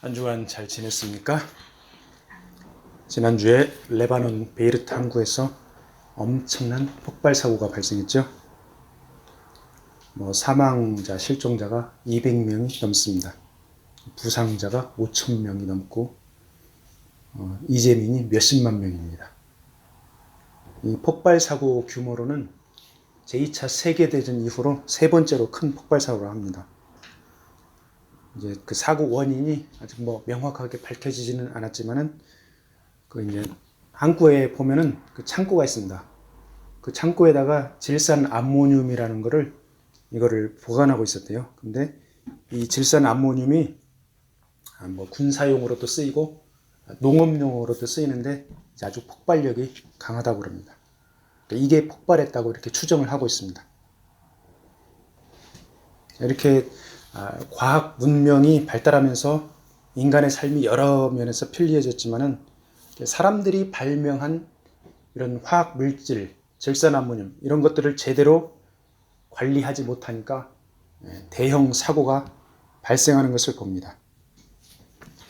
한 주간 잘 지냈습니까? 지난주에 레바논 베이루트 항구에서 엄청난 폭발 사고가 발생했죠. 사망자, 실종자가 200명이 넘습니다. 부상자가 5,000명이 넘고 이재민이 몇십만 명입니다. 이 폭발 사고 규모로는 제2차 세계대전 이후로 세 번째로 큰 폭발 사고를 합니다. 이제 그 사고 원인이 아직 명확하게 밝혀지지는 않았지만은 이제 항구에 보면은 그 창고가 있습니다. 그 창고에다가 질산 암모늄이라는 이거를 보관하고 있었대요. 근데 이 질산 암모늄이 군사용으로도 쓰이고 농업용으로도 쓰이는데 아주 폭발력이 강하다고 그럽니다. 이게 폭발했다고 이렇게 추정을 하고 있습니다. 이렇게 과학 문명이 발달하면서 인간의 삶이 여러 면에서 편리해졌지만은 사람들이 발명한 이런 화학 물질, 질산암모늄 이런 것들을 제대로 관리하지 못하니까 대형 사고가 발생하는 것을 봅니다.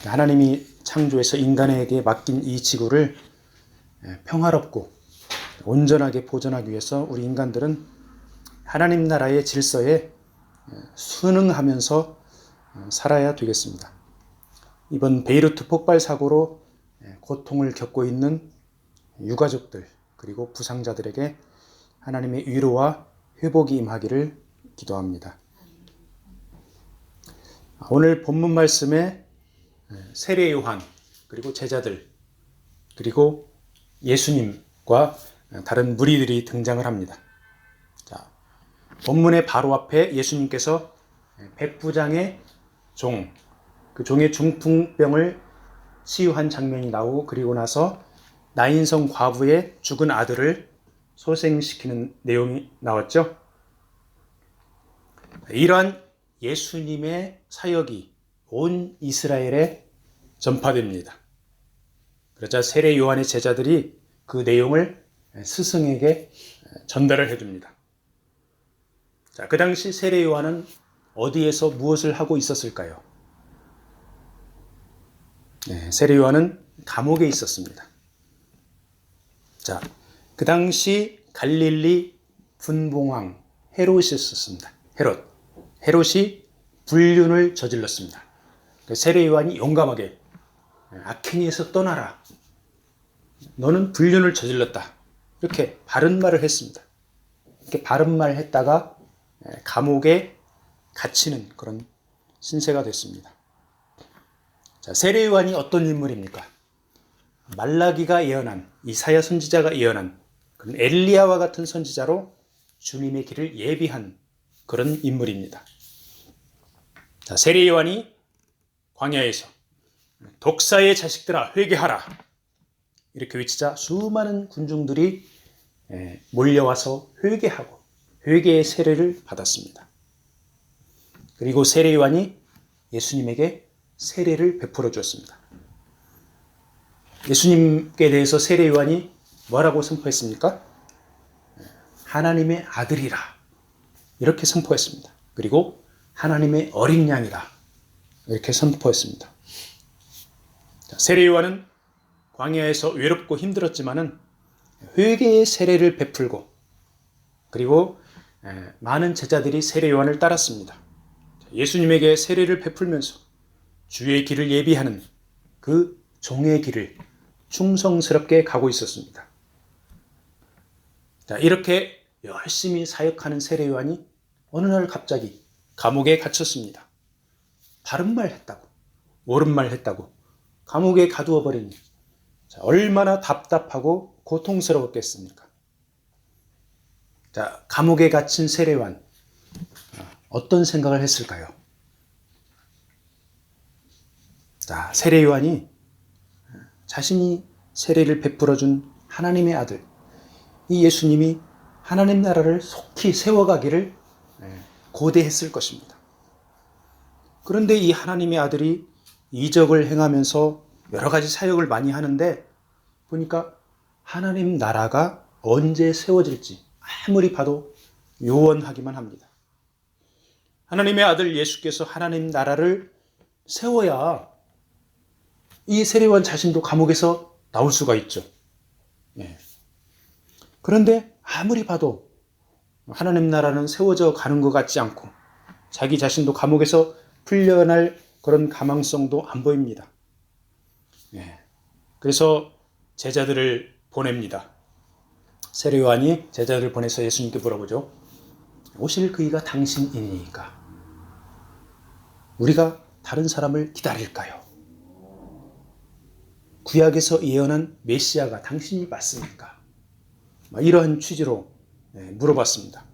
하나님이 창조해서 인간에게 맡긴 이 지구를 평화롭고 온전하게 보존하기 위해서 우리 인간들은 하나님 나라의 질서에 순응하면서 살아야 되겠습니다. 이번 베이루트 폭발 사고로 고통을 겪고 있는 유가족들 그리고 부상자들에게 하나님의 위로와 회복이 임하기를 기도합니다. 오늘 본문 말씀에 세례 요한 그리고 제자들 그리고 예수님과 다른 무리들이 등장을 합니다. 자, 본문의 바로 앞에 예수님께서 백부장의 종, 그 종의 중풍병을 치유한 장면이 나오고 그리고 나서 나인성 과부의 죽은 아들을 소생시키는 내용이 나왔죠. 이러한 예수님의 사역이 온 이스라엘에 전파됩니다. 그러자 세례 요한의 제자들이 그 내용을 스승에게 전달을 해줍니다. 자, 그 당시 세례 요한은 어디에서 무엇을 하고 있었을까요? 세례 요한은 감옥에 있었습니다. 자, 그 당시 갈릴리 분봉왕 헤롯이 있었습니다. 헤롯이 불륜을 저질렀습니다. 세례 요한이 용감하게 아케니에서 떠나라. 너는 불륜을 저질렀다. 이렇게 바른 말을 했습니다. 이렇게 바른 말을 했다가 감옥에 갇히는 그런 신세가 됐습니다. 자, 세례 요한이 어떤 인물입니까? 말라기가 예언한, 이사야 선지자가 예언한 그런 엘리야와 같은 선지자로 주님의 길을 예비한 그런 인물입니다. 자, 세례 요한이 광야에서 독사의 자식들아 회개하라 이렇게 외치자 수많은 군중들이 몰려와서 회개하고 회개의 세례를 받았습니다. 그리고 세례 요한이 예수님에게 세례를 베풀어 주었습니다. 예수님께 대해서 세례 요한이 뭐라고 선포했습니까? 하나님의 아들이라 이렇게 선포했습니다. 그리고 하나님의 어린 양이라 이렇게 선포했습니다. 세례 요한은 광야에서 외롭고 힘들었지만은 회개의 세례를 베풀고 그리고 많은 제자들이 세례 요한을 따랐습니다. 예수님에게 세례를 베풀면서 주의 길을 예비하는 그 종의 길을 충성스럽게 가고 있었습니다. 자, 이렇게 열심히 사역하는 세례 요한이 어느 날 갑자기 감옥에 갇혔습니다. 바른 말 했다고, 옳은 말 했다고 감옥에 가두어 버리니 얼마나 답답하고 고통스러웠겠습니까? 자, 감옥에 갇힌 세례 요한 어떤 생각을 했을까요? 자, 세례 요한이 자신이 세례를 베풀어준 하나님의 아들, 이 예수님이 하나님 나라를 속히 세워가기를 고대했을 것입니다. 그런데 이 하나님의 아들이 이적을 행하면서 여러 가지 사역을 많이 하는데 보니까 하나님 나라가 언제 세워질지 아무리 봐도 요원하기만 합니다. 하나님의 아들 예수께서 하나님 나라를 세워야 이 세례요한 자신도 감옥에서 나올 수가 있죠. 예. 그런데 아무리 봐도 하나님 나라는 세워져 가는 것 같지 않고 자기 자신도 감옥에서 풀려날 그런 가망성도 안 보입니다. 예. 그래서 제자들을 보냅니다. 세례 요한이 제자들을 보내서 예수님께 물어보죠. 오실 그이가 당신이니까 우리가 다른 사람을 기다릴까요? 구약에서 예언한 메시아가 당신이 맞습니까? 이러한 취지로 물어봤습니다.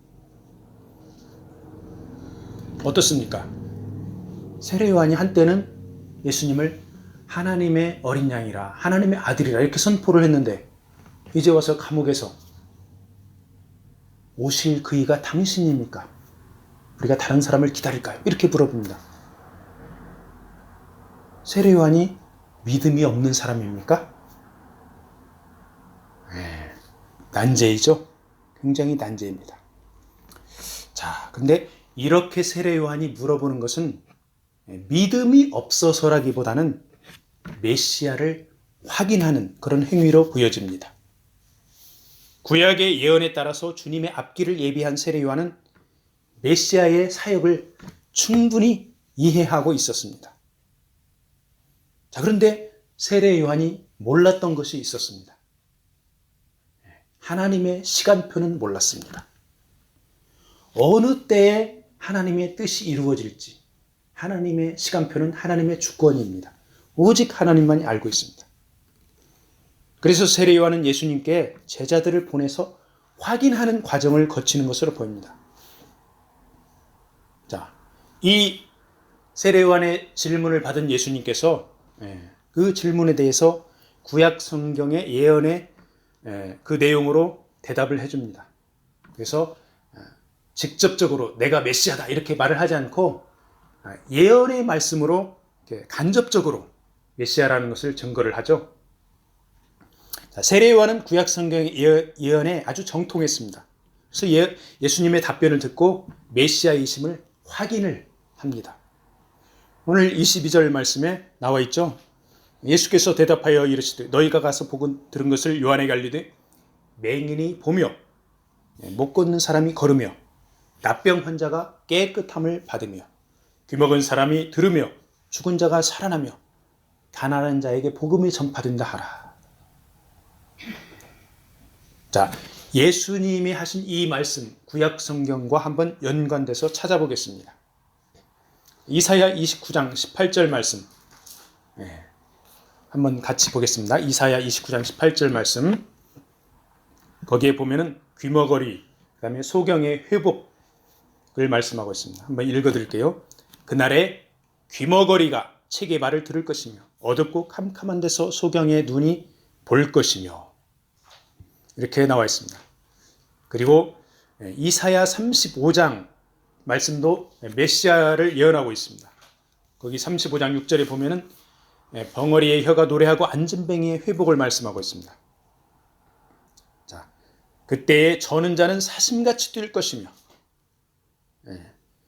어떻습니까? 세례 요한이 한때는 예수님을 하나님의 어린 양이라, 하나님의 아들이라 이렇게 선포를 했는데 이제 와서 감옥에서 오실 그이가 당신입니까? 우리가 다른 사람을 기다릴까요? 이렇게 물어봅니다. 세례 요한이 믿음이 없는 사람입니까? 난제이죠. 굉장히 난제입니다. 자, 근데 이렇게 세례 요한이 물어보는 것은 믿음이 없어서라기보다는 메시아를 확인하는 그런 행위로 보여집니다. 구약의 예언에 따라서 주님의 앞길을 예비한 세례 요한은 메시아의 사역을 충분히 이해하고 있었습니다. 자, 그런데 세례 요한이 몰랐던 것이 있었습니다. 하나님의 시간표는 몰랐습니다. 어느 때에 하나님의 뜻이 이루어질지 하나님의 시간표는 하나님의 주권입니다. 오직 하나님만이 알고 있습니다. 그래서 세례 요한은 예수님께 제자들을 보내서 확인하는 과정을 거치는 것으로 보입니다. 자, 이 세례 요한의 질문을 받은 예수님께서 그 질문에 대해서 구약 성경의 예언의 그 내용으로 대답을 해줍니다. 그래서 직접적으로 내가 메시아다 이렇게 말을 하지 않고 예언의 말씀으로 간접적으로 메시아라는 것을 증거를 하죠. 자, 세례 요한은 구약 성경의 예언에 아주 정통했습니다. 그래서 예수님의 답변을 듣고 메시아이심을 확인을 합니다. 오늘 22절 말씀에 나와 있죠. 예수께서 대답하여 이르시되 너희가 가서 보고 들은 것을 요한에게 알리되 맹인이 보며 못 걷는 사람이 걸으며 납병 환자가 깨끗함을 받으며 귀먹은 사람이 들으며 죽은 자가 살아나며 가난한 자에게 복음이 전파된다 하라. 자, 예수님이 하신 이 말씀 구약 성경과 한번 연관돼서 찾아보겠습니다. 이사야 29장 18절 말씀 한번 같이 보겠습니다. 이사야 29장 18절 말씀 거기에 보면은 귀머거리 그다음에 소경의 회복을 말씀하고 있습니다. 한번 읽어드릴게요. 그날에 귀머거리가 책의 말을 들을 것이며 어둡고 캄캄한 데서 소경의 눈이 볼 것이며 이렇게 나와 있습니다. 그리고 이사야 35장 말씀도 메시아를 예언하고 있습니다. 거기 35장 6절에 보면은 벙어리의 혀가 노래하고 안진뱅이의 회복을 말씀하고 있습니다. 자, 그때에 저는 자는 사슴같이 뛸 것이며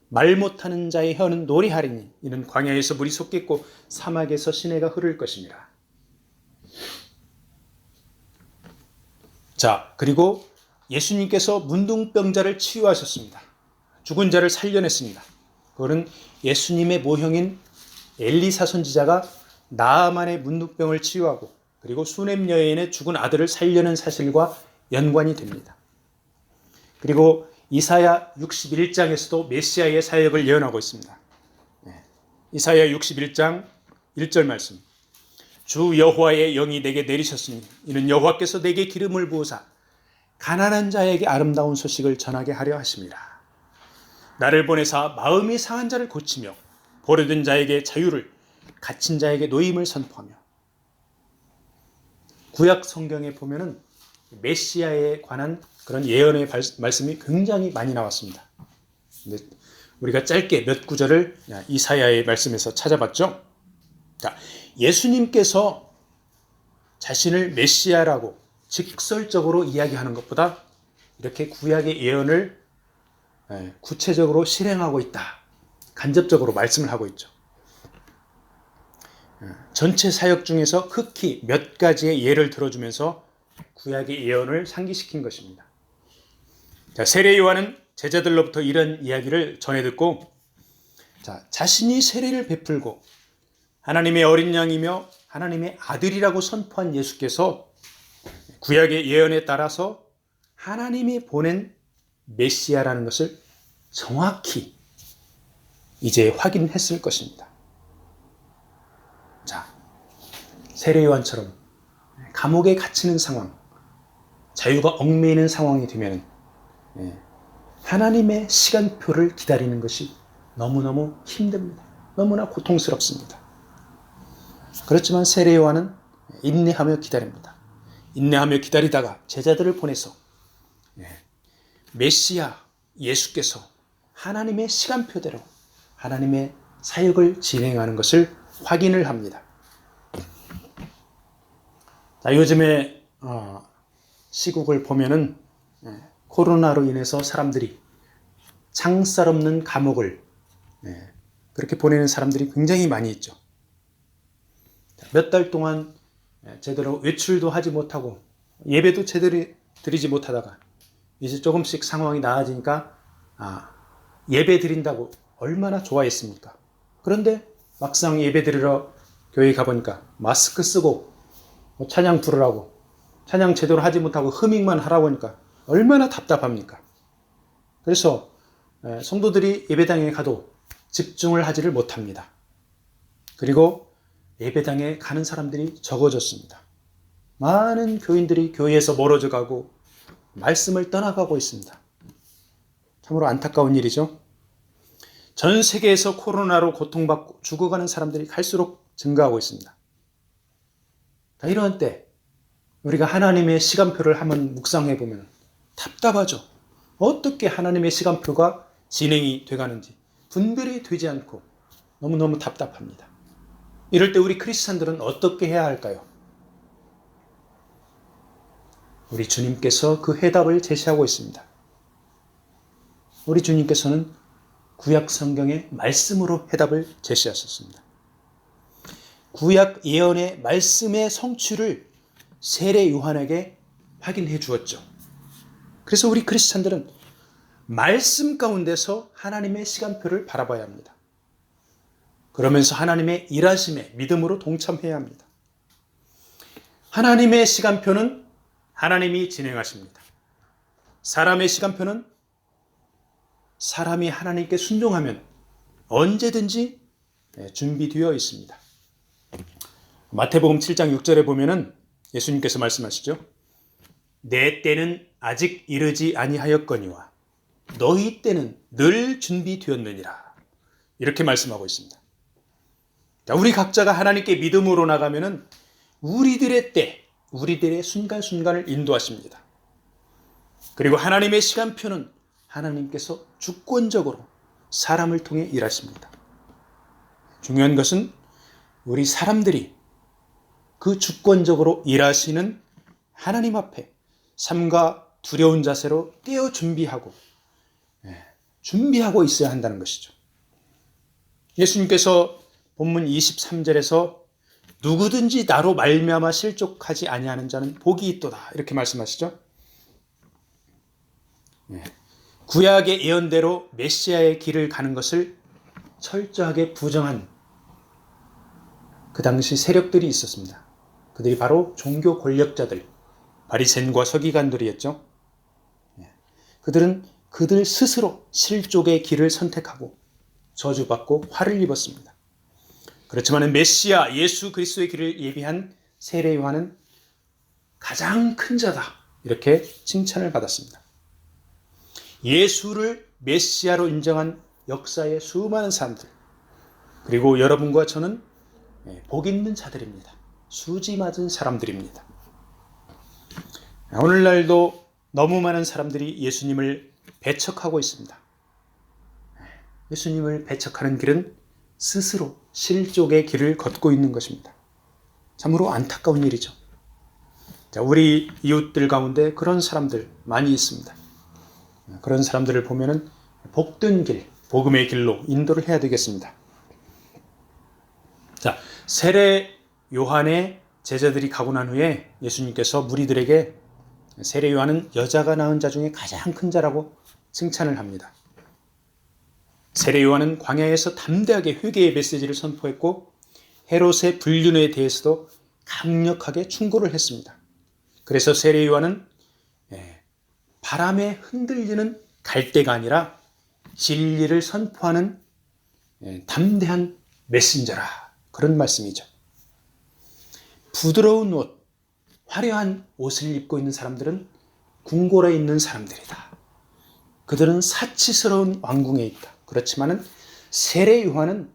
말 못하는 자의 혀는 노래하리니 이는 광야에서 물이 솟겠고 사막에서 시내가 흐를 것이니라. 자, 그리고 예수님께서 문둥병자를 치유하셨습니다. 죽은 자를 살려냈습니다. 그거는 예수님의 모형인 엘리사 선지자가 나아만의 문둥병을 치유하고 그리고 수넴 여인의 죽은 아들을 살려낸 사실과 연관이 됩니다. 그리고 이사야 61장에서도 메시아의 사역을 예언하고 있습니다. 이사야 61장 1절 말씀. 주 여호와의 영이 내게 내리셨으니 이는 여호와께서 내게 기름을 부으사 가난한 자에게 아름다운 소식을 전하게 하려 하심이라. 나를 보내사 마음이 상한 자를 고치며 버려진 자에게 자유를 갇힌 자에게 노임을 선포하며. 구약 성경에 보면은 메시아에 관한 그런 예언의 말씀이 굉장히 많이 나왔습니다. 근데 우리가 짧게 몇 구절을 이사야의 말씀에서 찾아봤죠. 자, 예수님께서 자신을 메시아라고 직설적으로 이야기하는 것보다 이렇게 구약의 예언을 구체적으로 실행하고 있다. 간접적으로 말씀을 하고 있죠. 전체 사역 중에서 극히 몇 가지의 예를 들어주면서 구약의 예언을 상기시킨 것입니다. 자, 세례 요한은 제자들로부터 이런 이야기를 전해 듣고 자신이 세례를 베풀고 하나님의 어린 양이며 하나님의 아들이라고 선포한 예수께서 구약의 예언에 따라서 하나님이 보낸 메시아라는 것을 정확히 이제 확인했을 것입니다. 자, 세례 요한처럼 감옥에 갇히는 상황, 자유가 얽매이는 상황이 되면 하나님의 시간표를 기다리는 것이 너무너무 힘듭니다. 너무나 고통스럽습니다. 그렇지만 세례 요한은 인내하며 기다립니다. 인내하며 기다리다가 제자들을 보내서 메시아 예수께서 하나님의 시간표대로 하나님의 사역을 진행하는 것을 확인을 합니다. 자, 요즘에 시국을 보면은 코로나로 인해서 사람들이 창살 없는 감옥을 그렇게 보내는 사람들이 굉장히 많이 있죠. 몇 달 동안 제대로 외출도 하지 못하고 예배도 제대로 드리지 못하다가 이제 조금씩 상황이 나아지니까 예배 드린다고 얼마나 좋아했습니까? 그런데 막상 예배 드리러 교회 가보니까 마스크 쓰고 찬양 부르라고 찬양 제대로 하지 못하고 흐밍만 하라고 하니까 얼마나 답답합니까? 그래서 성도들이 예배당에 가도 집중을 하지를 못합니다. 그리고 예배당에 가는 사람들이 적어졌습니다. 많은 교인들이 교회에서 멀어져 가고 말씀을 떠나가고 있습니다. 참으로 안타까운 일이죠. 전 세계에서 코로나로 고통받고 죽어가는 사람들이 갈수록 증가하고 있습니다. 이러한 때 우리가 하나님의 시간표를 한번 묵상해 보면 답답하죠. 어떻게 하나님의 시간표가 진행이 돼가는지 분별이 되지 않고 너무너무 답답합니다. 이럴 때 우리 크리스찬들은 어떻게 해야 할까요? 우리 주님께서 그 해답을 제시하고 있습니다. 우리 주님께서는 구약 성경의 말씀으로 해답을 제시하셨습니다. 구약 예언의 말씀의 성취를 세례 요한에게 확인해 주었죠. 그래서 우리 크리스찬들은 말씀 가운데서 하나님의 시간표를 바라봐야 합니다. 그러면서 하나님의 일하심에 믿음으로 동참해야 합니다. 하나님의 시간표는 하나님이 진행하십니다. 사람의 시간표는 사람이 하나님께 순종하면 언제든지 준비되어 있습니다. 마태복음 7장 6절에 보면은 예수님께서 말씀하시죠. 내 때는 아직 이르지 아니하였거니와 너희 때는 늘 준비되었느니라. 이렇게 말씀하고 있습니다. 우리 각자가 하나님께 믿음으로 나가면은 우리들의 때, 우리들의 순간순간을 인도하십니다. 그리고 하나님의 시간표는 하나님께서 주권적으로 사람을 통해 일하십니다. 중요한 것은 우리 사람들이 그 주권적으로 일하시는 하나님 앞에 삼가 두려운 자세로 떼어 준비하고 있어야 한다는 것이죠. 예수님께서 본문 23절에서 누구든지 나로 말미암아 실족하지 아니하는 자는 복이 있도다 이렇게 말씀하시죠. 구약의 예언대로 메시아의 길을 가는 것을 철저하게 부정한 그 당시 세력들이 있었습니다. 그들이 바로 종교 권력자들, 바리새인과 서기관들이었죠. 그들은 그들 스스로 실족의 길을 선택하고 저주받고 화를 입었습니다. 그렇지만 메시아 예수 그리스도의 길을 예비한 세례 요한은 가장 큰 자다 이렇게 칭찬을 받았습니다. 예수를 메시아로 인정한 역사의 수많은 사람들, 그리고 여러분과 저는 복 있는 자들입니다. 수지 맞은 사람들입니다. 오늘날도 너무 많은 사람들이 예수님을 배척하고 있습니다. 예수님을 배척하는 길은 스스로 실족의 길을 걷고 있는 것입니다. 참으로 안타까운 일이죠. 우리 이웃들 가운데 그런 사람들 많이 있습니다. 그런 사람들을 보면은 복된 길, 복음의 길로 인도를 해야 되겠습니다. 자, 세례 요한의 제자들이 가고 난 후에 예수님께서 무리들에게 세례 요한은 여자가 낳은 자 중에 가장 큰 자라고 칭찬을 합니다. 세례 요한은 광야에서 담대하게 회개의 메시지를 선포했고 헤롯의 불륜에 대해서도 강력하게 충고를 했습니다. 그래서 세례 요한은 바람에 흔들리는 갈대가 아니라 진리를 선포하는 담대한 메신저라, 그런 말씀이죠. 부드러운 옷, 화려한 옷을 입고 있는 사람들은 궁궐에 있는 사람들이다. 그들은 사치스러운 왕궁에 있다. 그렇지만은 세례 요한은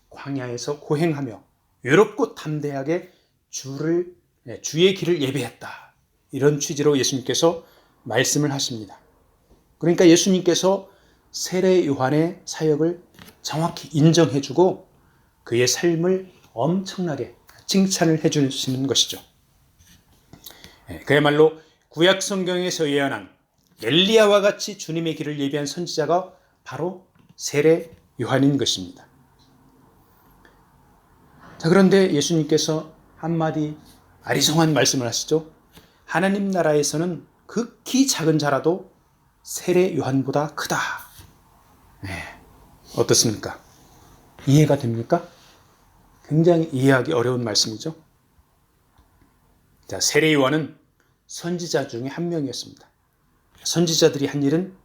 광야에서 고행하며 외롭고 담대하게 주의 길을 예배했다. 이런 취지로 예수님께서 말씀을 하십니다. 그러니까 예수님께서 세례 요한의 사역을 정확히 인정해주고 그의 삶을 엄청나게 칭찬을 해주시는 것이죠. 그야말로 구약 성경에서 예언한 엘리야와 같이 주님의 길을 예비한 선지자가 바로 세례 요한인 것입니다. 자, 그런데 예수님께서 한마디 아리송한 말씀을 하시죠. 하나님 나라에서는 극히 작은 자라도 세례 요한보다 크다. 어떻습니까? 이해가 됩니까? 굉장히 이해하기 어려운 말씀이죠. 자, 세례 요한은 선지자 중에 한 명이었습니다. 선지자들이 한 일은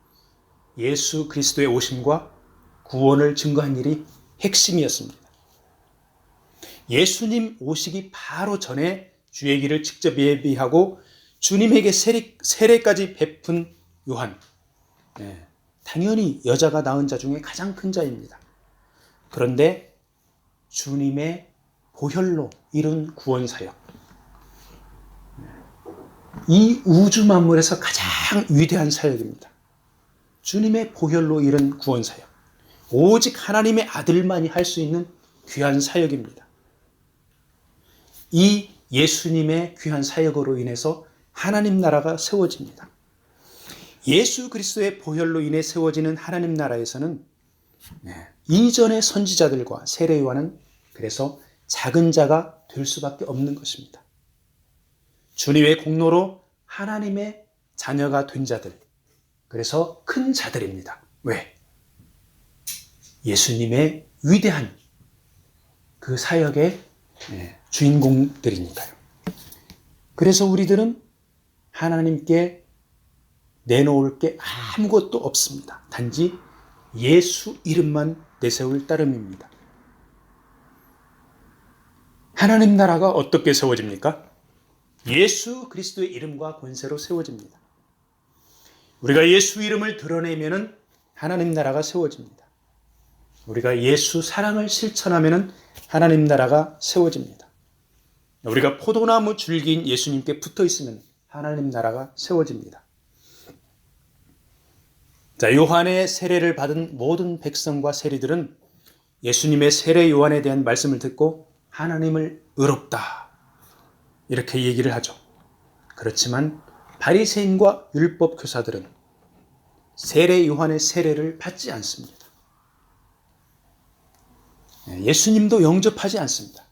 예수 그리스도의 오심과 구원을 증거한 일이 핵심이었습니다. 예수님 오시기 바로 전에 주의 길을 직접 예비하고 주님에게 세례까지 베푼 요한, 당연히 여자가 낳은 자 중에 가장 큰 자입니다. 그런데 주님의 보혈로 이룬 구원사역, 이 우주 만물에서 가장 위대한 사역입니다. 주님의 보혈로 이룬 구원사역, 오직 하나님의 아들만이 할 수 있는 귀한 사역입니다. 이 예수님의 귀한 사역으로 인해서 하나님 나라가 세워집니다. 예수 그리스도의 보혈로 인해 세워지는 하나님 나라에서는 이전의 선지자들과 세례 요한은 그래서 작은 자가 될 수밖에 없는 것입니다. 주님의 공로로 하나님의 자녀가 된 자들, 그래서 큰 자들입니다. 왜? 예수님의 위대한 그 사역의 주인공들이니까요. 그래서 우리들은 하나님께 내놓을 게 아무것도 없습니다. 단지 예수 이름만 내세울 따름입니다. 하나님 나라가 어떻게 세워집니까? 예수 그리스도의 이름과 권세로 세워집니다. 우리가 예수 이름을 드러내면 하나님 나라가 세워집니다. 우리가 예수 사랑을 실천하면 하나님 나라가 세워집니다. 우리가 포도나무 줄기인 예수님께 붙어 있으면 하나님 나라가 세워집니다. 자, 요한의 세례를 받은 모든 백성과 세리들은 예수님의 세례 요한에 대한 말씀을 듣고 하나님을 의롭다, 이렇게 얘기를 하죠. 그렇지만 바리새인과 율법 교사들은 세례 요한의 세례를 받지 않습니다. 예수님도 영접하지 않습니다.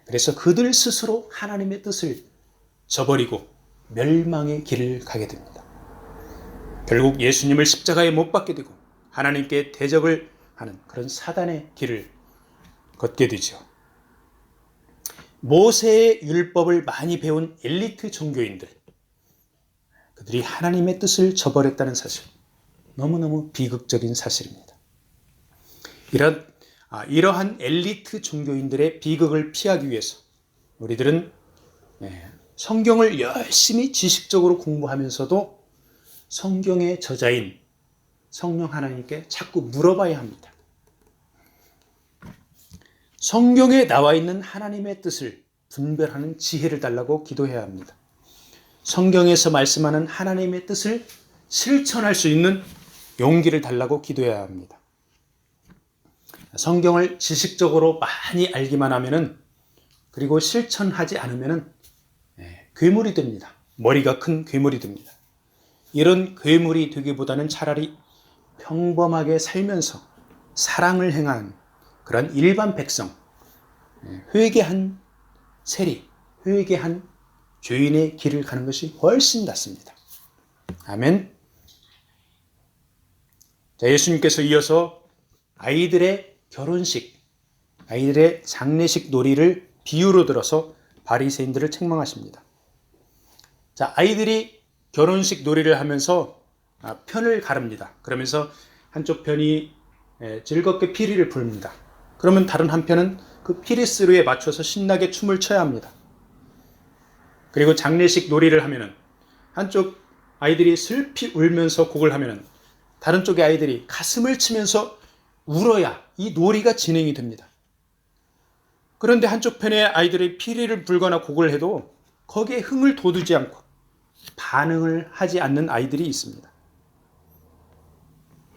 그래서 그들 스스로 하나님의 뜻을 저버리고 멸망의 길을 가게 됩니다. 결국 예수님을 십자가에 못 박게 되고 하나님께 대적을 하는 그런 사단의 길을 걷게 되죠. 모세의 율법을 많이 배운 엘리트 종교인들, 그들이 하나님의 뜻을 저버렸다는 사실, 너무너무 비극적인 사실입니다. 이러한 엘리트 종교인들의 비극을 피하기 위해서 우리들은 성경을 열심히 지식적으로 공부하면서도 성경의 저자인 성령 하나님께 자꾸 물어봐야 합니다. 성경에 나와 있는 하나님의 뜻을 분별하는 지혜를 달라고 기도해야 합니다. 성경에서 말씀하는 하나님의 뜻을 실천할 수 있는 용기를 달라고 기도해야 합니다. 성경을 지식적으로 많이 알기만 하면은, 그리고 실천하지 않으면은 괴물이 됩니다. 머리가 큰 괴물이 됩니다. 이런 괴물이 되기보다는 차라리 평범하게 살면서 사랑을 행한 그런 일반 백성, 회개한 세리, 회개한 죄인의 길을 가는 것이 훨씬 낫습니다. 아멘. 자, 예수님께서 이어서 아이들의 결혼식, 아이들의 장례식 놀이를 비유로 들어서 바리새인들을 책망하십니다. 자, 아이들이 결혼식 놀이를 하면서 편을 가릅니다. 그러면서 한쪽 편이 즐겁게 피리를 불립니다. 그러면 다른 한편은 그 피리스루에 맞춰서 신나게 춤을 춰야 합니다. 그리고 장례식 놀이를 하면은 한쪽 아이들이 슬피 울면서 곡을 하면은 다른 쪽의 아이들이 가슴을 치면서 울어야 이 놀이가 진행이 됩니다. 그런데 한쪽 편의 아이들이 피리를 불거나 곡을 해도 거기에 흥을 돋우지 않고 반응을 하지 않는 아이들이 있습니다.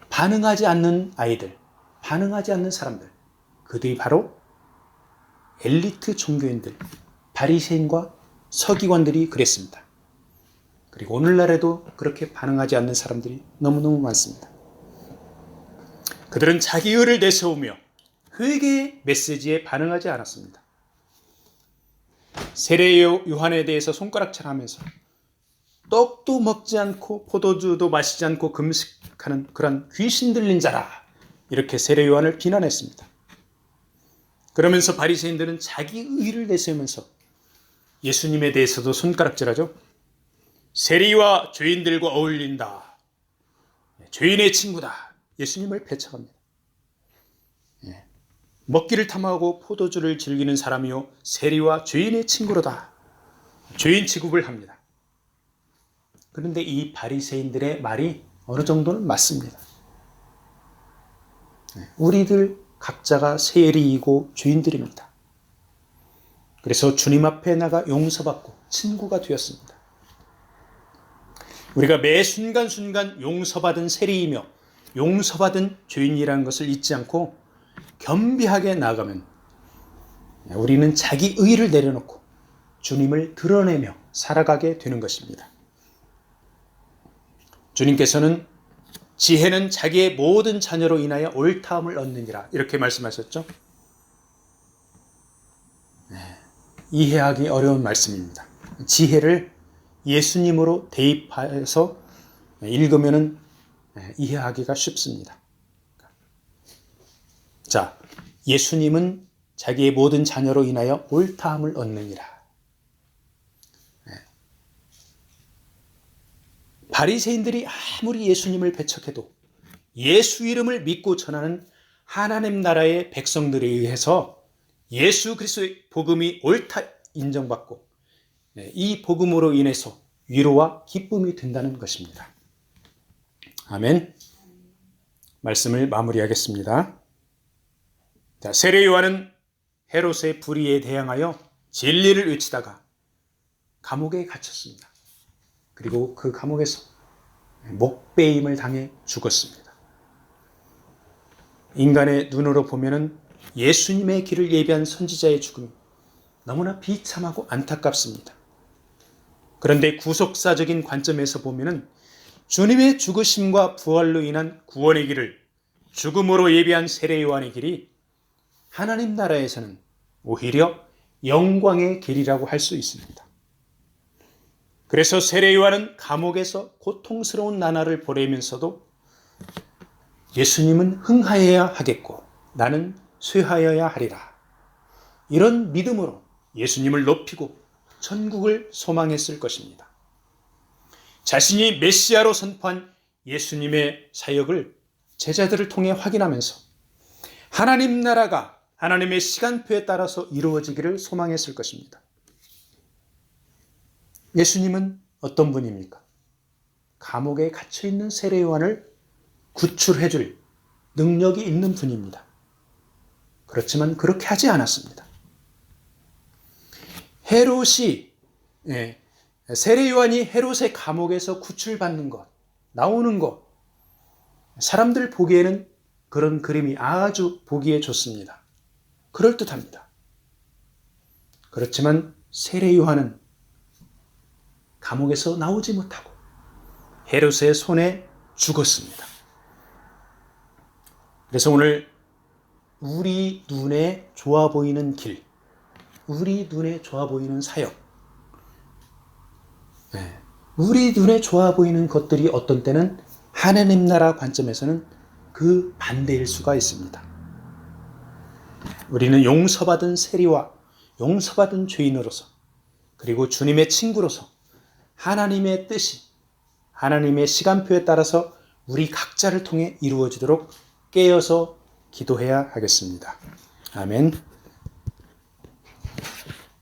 반응하지 않는 아이들, 반응하지 않는 사람들, 그들이 바로 엘리트 종교인들, 바리새인과 서기관들이 그랬습니다. 그리고 오늘날에도 그렇게 반응하지 않는 사람들이 너무너무 많습니다. 그들은 자기 의를 내세우며 회개의 메시지에 반응하지 않았습니다. 세례 요한에 대해서 손가락질하면서 떡도 먹지 않고 포도주도 마시지 않고 금식하는 그런 귀신 들린 자라, 이렇게 세례 요한을 비난했습니다. 그러면서 바리새인들은 자기 의를 내세우면서 예수님에 대해서도 손가락질하죠. 세리와 죄인들과 어울린다. 죄인의 친구다. 예수님을 배척합니다. 먹기를 탐하고 포도주를 즐기는 사람이요 세리와 죄인의 친구로다. 죄인 취급을 합니다. 그런데 이 바리새인들의 말이 어느 정도는 맞습니다. 우리들 각자가 세리이고 죄인들입니다. 그래서 주님 앞에 나가 용서받고 친구가 되었습니다. 우리가 매 순간순간 용서받은 세리이며 용서받은 죄인이라는 것을 잊지 않고 겸비하게 나아가면 우리는 자기 의를 내려놓고 주님을 드러내며 살아가게 되는 것입니다. 주님께서는 지혜는 자기의 모든 자녀로 인하여 옳다함을 얻느니라, 이렇게 말씀하셨죠. 이해하기 어려운 말씀입니다. 지혜를 예수님으로 대입해서 읽으면 이해하기가 쉽습니다. 자, 예수님은 자기의 모든 자녀로 인하여 옳다함을 얻느니라. 바리새인들이 아무리 예수님을 배척해도 예수 이름을 믿고 전하는 하나님 나라의 백성들에 의해서 예수 그리스도의 복음이 옳다 인정받고 이 복음으로 인해서 위로와 기쁨이 된다는 것입니다. 아멘. 말씀을 마무리하겠습니다. 자, 세례 요한은 헤롯의 불의에 대항하여 진리를 외치다가 감옥에 갇혔습니다. 그리고 그 감옥에서 목베임을 당해 죽었습니다. 인간의 눈으로 보면은 예수님의 길을 예비한 선지자의 죽음이 너무나 비참하고 안타깝습니다. 그런데 구속사적인 관점에서 보면은 주님의 죽으심과 부활로 인한 구원의 길을 죽음으로 예비한 세례 요한의 길이 하나님 나라에서는 오히려 영광의 길이라고 할 수 있습니다. 그래서 세례 요한은 감옥에서 고통스러운 나날을 보내면서도 예수님은 흥하여야 하겠고 나는 쇠하여야 하리라, 이런 믿음으로 예수님을 높이고 천국을 소망했을 것입니다. 자신이 메시아로 선포한 예수님의 사역을 제자들을 통해 확인하면서 하나님 나라가 하나님의 시간표에 따라서 이루어지기를 소망했을 것입니다. 예수님은 어떤 분입니까? 감옥에 갇혀있는 세례 요한을 구출해 줄 능력이 있는 분입니다. 그렇지만 그렇게 하지 않았습니다. 헤롯이, 세례 요한이 헤롯의 감옥에서 구출받는 것, 나오는 것, 사람들 보기에는 그런 그림이 아주 보기에 좋습니다. 그럴듯합니다. 그렇지만 세례 요한은 감옥에서 나오지 못하고 헤롯의 손에 죽었습니다. 그래서 오늘 우리 눈에 좋아 보이는 길, 우리 눈에 좋아 보이는 사역, 우리 눈에 좋아 보이는 것들이 어떤 때는 하나님 나라 관점에서는 그 반대일 수가 있습니다. 우리는 용서받은 세리와 용서받은 죄인으로서, 그리고 주님의 친구로서 하나님의 뜻이 하나님의 시간표에 따라서 우리 각자를 통해 이루어지도록 깨어서 기도해야 하겠습니다. 아멘.